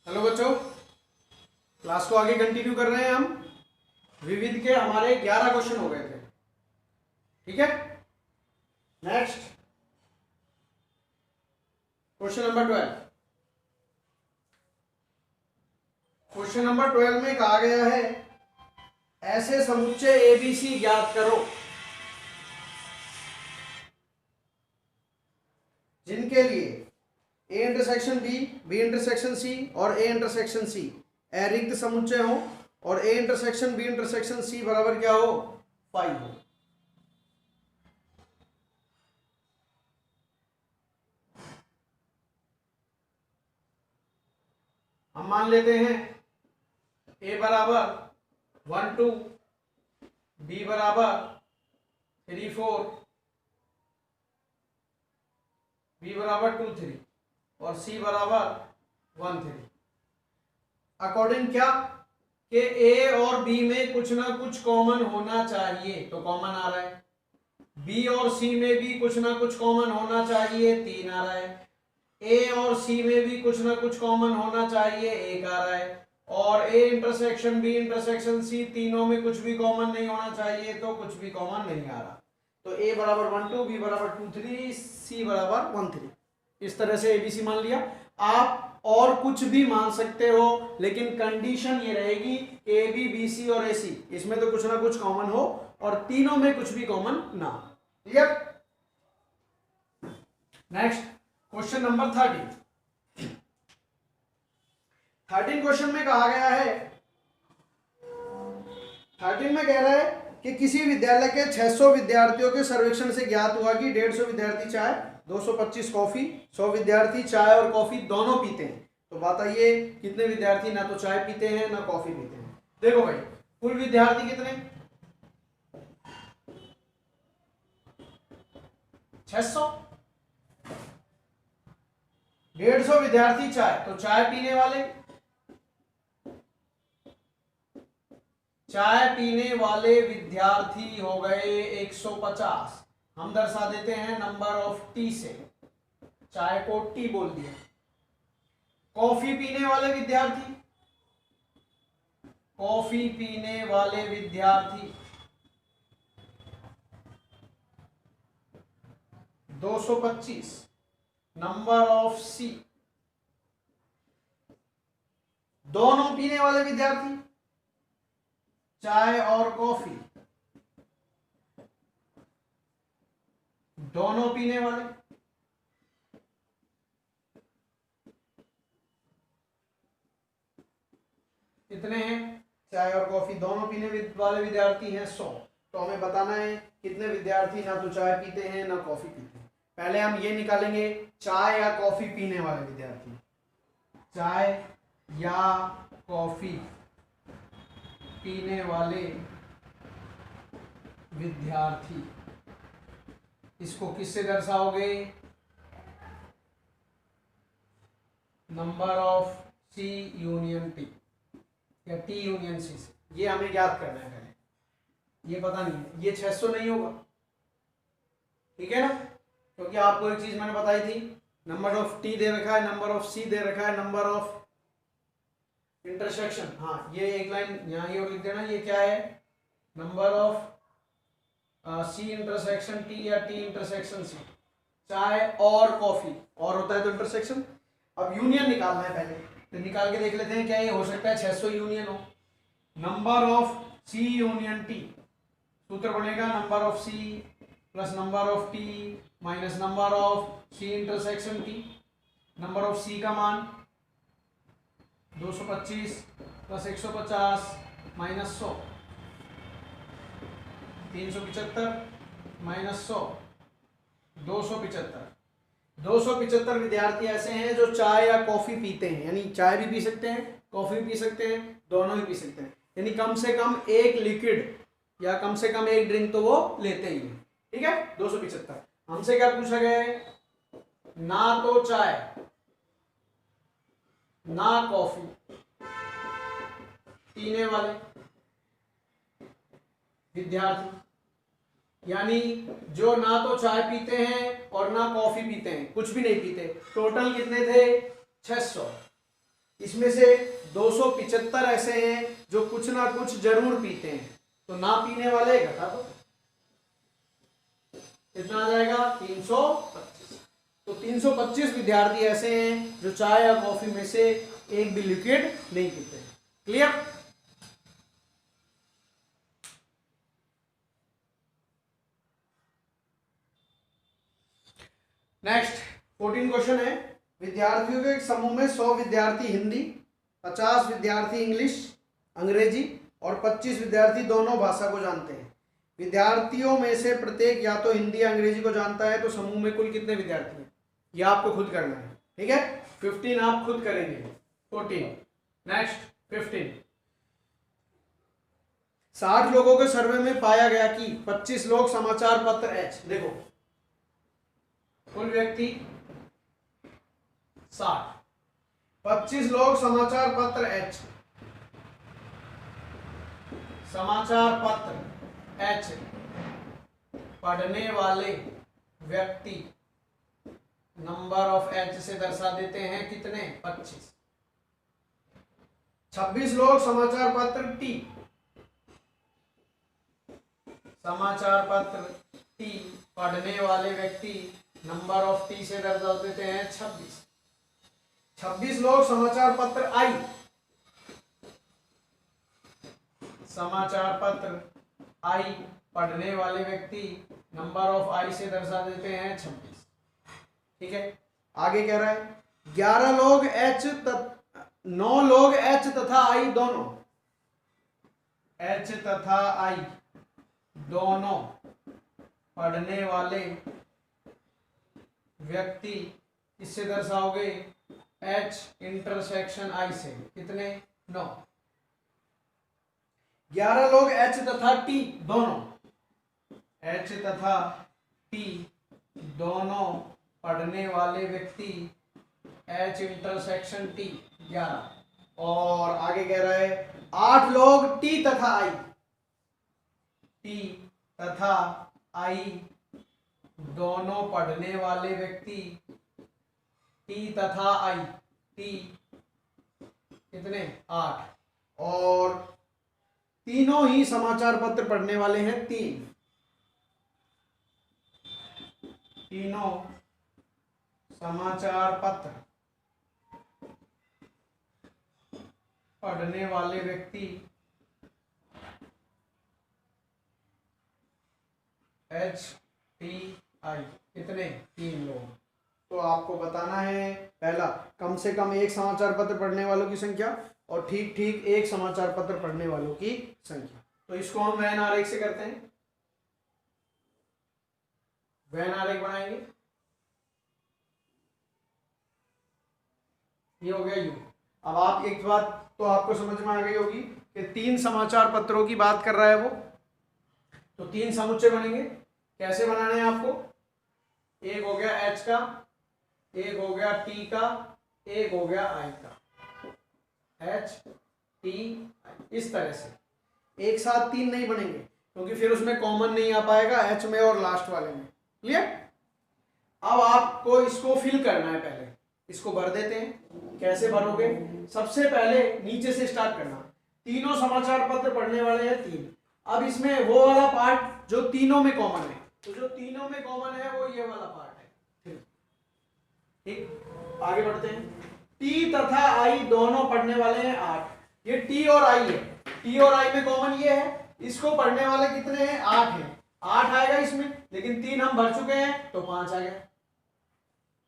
Hello बच्चों, class को आगे कंटिन्यू कर रहे हैं हम। विविध के हमारे 11 क्वेश्चन हो गए थे। ठीक है, next question number 12। Question number 12 में कहा गया है ऐसे समुच्चय एबीसी ज्ञात करो जिनके लिए A intersection B, B intersection C और ए इंटरसेक्शन सी अरिक्त समुच्चय हो और A intersection B intersection C बराबर क्या हो, 5 हो। हम मान लेते हैं ए बराबर 1 2, बी बराबर 3 4, बी बराबर 2 3 और सी बराबर 1 3। अकॉर्डिंग क्या कि ए और बी में कुछ ना कुछ कॉमन होना चाहिए, तो कॉमन आ रहा है। बी और सी में भी कुछ ना कुछ कॉमन होना चाहिए, 3 आ रहा है। ए और सी में भी कुछ ना कुछ कॉमन होना चाहिए, 1 आ रहा है। और A intersection B intersection C तीनों में कुछ भी कॉमन नहीं होना चाहिए, तो कुछ भी कॉमन नहीं आ रहा। तो ए बराबर 1 2, बी बराबर 2 3, सी बराबर 1 3। इस तरह से एबीसी मान लिया। आप और कुछ भी मान सकते हो, लेकिन कंडीशन ये रहेगी ए बी बी सी और ए सी इसमें तो कुछ ना कुछ कॉमन हो और तीनों में कुछ भी कॉमन ना हो। Clear? Next question number 13। 13 question में कहा गया है, 13 में कह रहा है कि किसी विद्यालय के 600 विद्यार्थियों के सर्वेक्षण से ज्ञात हुआ कि 150 विद्यार्थी चाय, 225 कॉफी, 100 विद्यार्थी चाय और कॉफी दोनों पीते हैं। तो बताइए कितने विद्यार्थी ना तो चाय पीते हैं ना कॉफी पीते हैं। देखो भाई, कुल विद्यार्थी कितने, 600। 150 विद्यार्थी चाय, तो चाय पीने वाले विद्यार्थी हो गए 150। हम दर्शा देते हैं नंबर ऑफ टी से, चाय को टी बोल दिया। कॉफी पीने वाले विद्यार्थी, 225। नंबर ऑफ सी, दोनों पीने वाले विद्यार्थी चाय और कॉफी, दोनों पीने वाले, कितने हैं, चाय और कॉफी दोनों पीने वाले विद्यार्थी हैं 100। तो हमें बताना है कितने विद्यार्थी ना तो चाय पीते हैं ना कॉफी पीते हैं। पहले हम ये निकालेंगे चाय या कॉफी पीने वाले विद्यार्थी, चाय या कॉफी पीने वाले विद्यार्थी, इसको किससे दर्शाओगे, number of C union T या टी यूनियन सी से। ये हमें याद करना है पहले, ये पता नहीं है, ये 600 नहीं होगा, ठीक है ना, क्योंकि आपको एक चीज मैंने बताई थी, नंबर ऑफ टी दे रखा है, नंबर ऑफ सी दे रखा है, नंबर ऑफ इंटरसेक्शन। हाँ, ये एक लाइन यहाँ ही और लिख देना, ये क्या है, number of C intersection T या टी इंटरसेक्शन सी। चाय और कॉफी, और होता है तो इंटरसेक्शन। अब यूनियन निकालना है पहले, तो निकाल के देख लेते हैं क्या ये हो सकता है 600 यूनियन हो। Number of C union T, सूत्र बनेगा number of C plus number of T minus number of C intersection T. Number of C का मान 225 प्लस 150 माइनस 100, 375 माइनस 100, 275। 275 विद्यार्थी ऐसे हैं जो चाय या कॉफी पीते हैं, यानी चाय भी पी सकते हैं कॉफी भी पी सकते हैं, दोनों ही पी सकते हैं, यानी कम से कम एक लिक्विड या कम से कम एक ड्रिंक तो वो लेते ही हैं। ठीक है, 275। हमसे क्या पूछा गया है, ना तो चाय ना कॉफी पीने वाले विद्यार्थी, यानी जो ना तो चाय पीते हैं और ना कॉफी पीते हैं, कुछ भी नहीं पीते। टोटल कितने थे, 600। इसमें से 275 ऐसे हैं जो कुछ ना कुछ जरूर पीते हैं, तो ना पीने वाले घटा दो, कितना आ जाएगा 325। तो 325 विद्यार्थी ऐसे हैं जो चाय या कॉफी में से एक भी लिक्विड नहीं पीते। क्लियर? नेक्स्ट 14 क्वेश्चन है, विद्यार्थियों के एक समूह में 100 विद्यार्थी हिंदी, 50 विद्यार्थी इंग्लिश अंग्रेजी और 25 विद्यार्थी दोनों भाषा को जानते हैं। विद्यार्थियों में से प्रत्येक या तो हिंदी या अंग्रेजी को जानता है, तो समूह में कुल कितने विद्यार्थी हैं, ये आपको खुद करना है। ठीक है, 15 आप खुद करेंगे। 14 नेक्स्ट 15, 60 लोगों के सर्वे में पाया गया कि 25 लोग समाचार पत्र एच, देखो कुल व्यक्ति 60, 25 लोग समाचार पत्र एच, समाचार पत्र एच पढ़ने वाले व्यक्ति नंबर ऑफ एच से दर्शा देते हैं कितने 25। 26 लोग समाचार पत्र टी, समाचार पत्र टी पढ़ने वाले व्यक्ति नंबर ऑफ टी से दर्शा देते हैं 26। 26 लोग समाचार पत्र आई, समाचार पत्र आई पढ़ने वाले व्यक्ति नंबर ऑफ आई से दर्शा देते हैं 26। ठीक है, आगे कह रहा है 11 लोग एच 9 लोग एच तथा आई दोनों, एच तथा आई दोनों पढ़ने वाले व्यक्ति इससे दर्शाओगे एच इंटरसेक्शन आई से, कितने 9। 11 लोग एच तथा टी दोनों, एच तथा टी दोनों पढ़ने वाले व्यक्ति एच इंटरसेक्शन टी 11। और आगे कह रहा है 8 लोग टी तथा आई, टी तथा आई दोनों पढ़ने वाले व्यक्ति टी तथा आई, टी कितने 8, और तीनों ही समाचार पत्र पढ़ने वाले हैं 3, तीनों समाचार पत्र पढ़ने वाले व्यक्ति एच टी आई कितने 3 लोग। तो आपको बताना है पहला कम से कम एक समाचार पत्र पढ़ने वालों की संख्या और ठीक ठीक एक समाचार पत्र पढ़ने वालों की संख्या। तो इसको हम वैन आरेख से करते हैं, वैन आरेख बनाएंगे। ये हो गया यू। अब आप एक बात तो आपको समझ में आ गई होगी कि 3 समाचार पत्रों की बात कर रहा है वो, तो 3 समुच्चय बनेंगे। कैसे बनाने हैं आपको, एक हो गया एच का, एक हो गया टी का, एक हो गया आई का, एच टी आई। इस तरह से एक साथ 3 नहीं बनेंगे क्योंकि फिर उसमें कॉमन नहीं आ पाएगा एच में और लास्ट वाले में। क्लियर? अब आपको इसको फिल करना है, पहले इसको भर देते हैं। कैसे भरोगे, सबसे पहले नीचे से स्टार्ट करना। तीनों समाचार पत्र पढ़ने वाले हैं 3। अब इसमें वो वाला पार्ट जो तीनों में कॉमन है, तो जो तीनों में कॉमन है वो ये वाला पार्ट है। ठीक, आगे बढ़ते हैं। टी तथा आई दोनों पढ़ने वाले हैं 8। ये टी और आई है, टी और आई में कॉमन ये है, इसको पढ़ने वाले कितने हैं 8 हैं। 8 आएगा इसमें, लेकिन 3 हम भर चुके हैं तो 5 आ गया।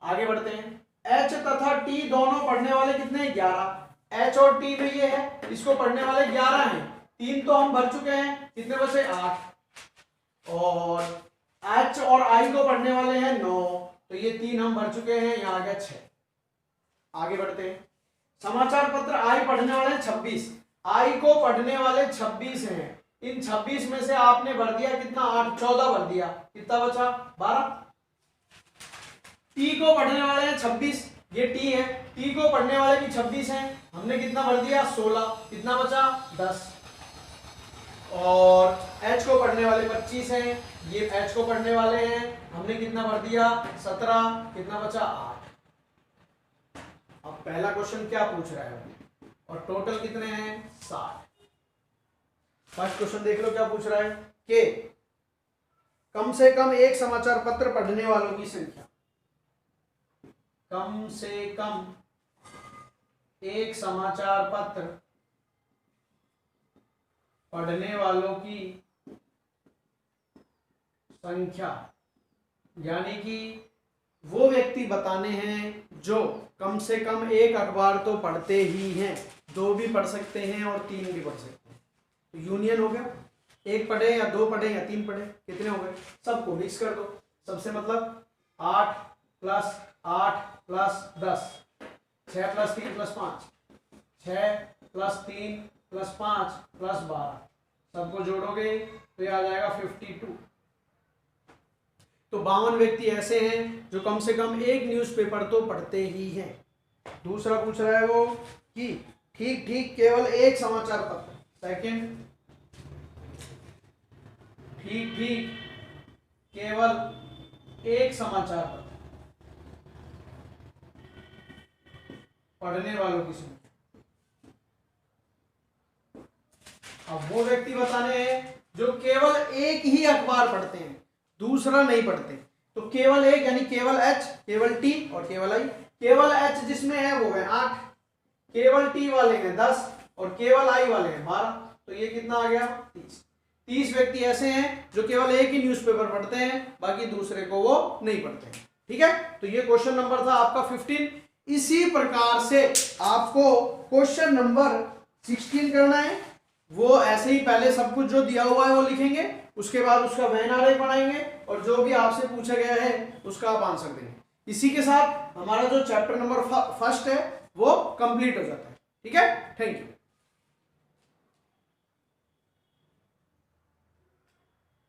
आगे बढ़ते हैं। एच तथा टी दोनों पढ़ने वाले कितने हैं 11। एच और टी में ये है, इसको पढ़ने वाले 11 हैं, 3 तो हम भर चुके हैं, कितने बचे 8। और एच और आई को पढ़ने वाले हैं 9, तो ये 3 हम भर चुके हैं, यहाँ आ गया 6। आगे बढ़ते हैं। समाचार पत्र आई पढ़ने वाले 26, आई को पढ़ने वाले 26 हैं। इन 26 में से आपने भर दिया कितना 8, 14 भर दिया, कितना बचा 12। टी को पढ़ने वाले हैं 26, ये टी है, टी को पढ़ने वाले भी 26 हैं, हमने कितना भर दिया 16, कितना बचा 10। और एच को पढ़ने वाले 25 हैं, ये एच को पढ़ने वाले हैं, हमने कितना भर दिया 17, कितना बचा 8। अब पहला क्वेश्चन क्या पूछ रहा है और टोटल कितने हैं 60। फर्स्ट क्वेश्चन देख लो क्या पूछ रहा है कि कम से कम एक समाचार पत्र पढ़ने वालों की संख्या, कम से कम एक समाचार पत्र पढ़ने वालों की संख्या, यानी कि वो व्यक्ति बताने हैं जो कम से कम एक अखबार तो पढ़ते ही हैं, 2 भी पढ़ सकते हैं और 3 भी पढ़ सकते हैं। तो यूनियन हो गया, 1 पढ़े या 2 पढ़े या 3 पढ़े, कितने हो गए, सबको मिक्स कर दो। सबसे मतलब 8 + 8 + 10, 6 + 3 + 5, 6 + 3 + 5 + 12, सबको जोड़ोगे तो ये आ जाएगा 52। तो 52 व्यक्ति ऐसे हैं जो कम से कम एक न्यूज़पेपर तो पढ़ते ही हैं। दूसरा पूछ रहा है वो कि ठीक ठीक केवल एक समाचार पत्र, सेकंड, ठीक ठीक केवल एक समाचार पत्र पढ़ने वालों की संख्या। अब वो व्यक्ति बताने हैं जो केवल एक ही अखबार पढ़ते हैं, दूसरा नहीं पढ़ते। तो केवल एक यानी केवल H, केवल T और केवल I। केवल H जिसमें है वो है 8, केवल T वाले हैं 10 और केवल I वाले हैं 12। तो ये कितना आ गया 30 व्यक्ति ऐसे हैं जो केवल एक ही न्यूज़पेपर पढ़ते हैं, बाकी दूसरे को वो नहीं पढ़ते हैं। ठीक है, तो ये क्वेश्चन नंबर था आपका 15। इसी प्रकार से आपको क्वेश्चन नंबर 16 करना है। वो ऐसे ही पहले सब कुछ जो दिया हुआ है वो लिखेंगे, उसके बाद उसका वेन आरेख बनाएंगे और जो भी आपसे पूछा गया है उसका आप आंसर देंगे। इसी के साथ हमारा जो चैप्टर नंबर 1 है वो कंप्लीट हो जाता है। ठीक है, थैंक यू।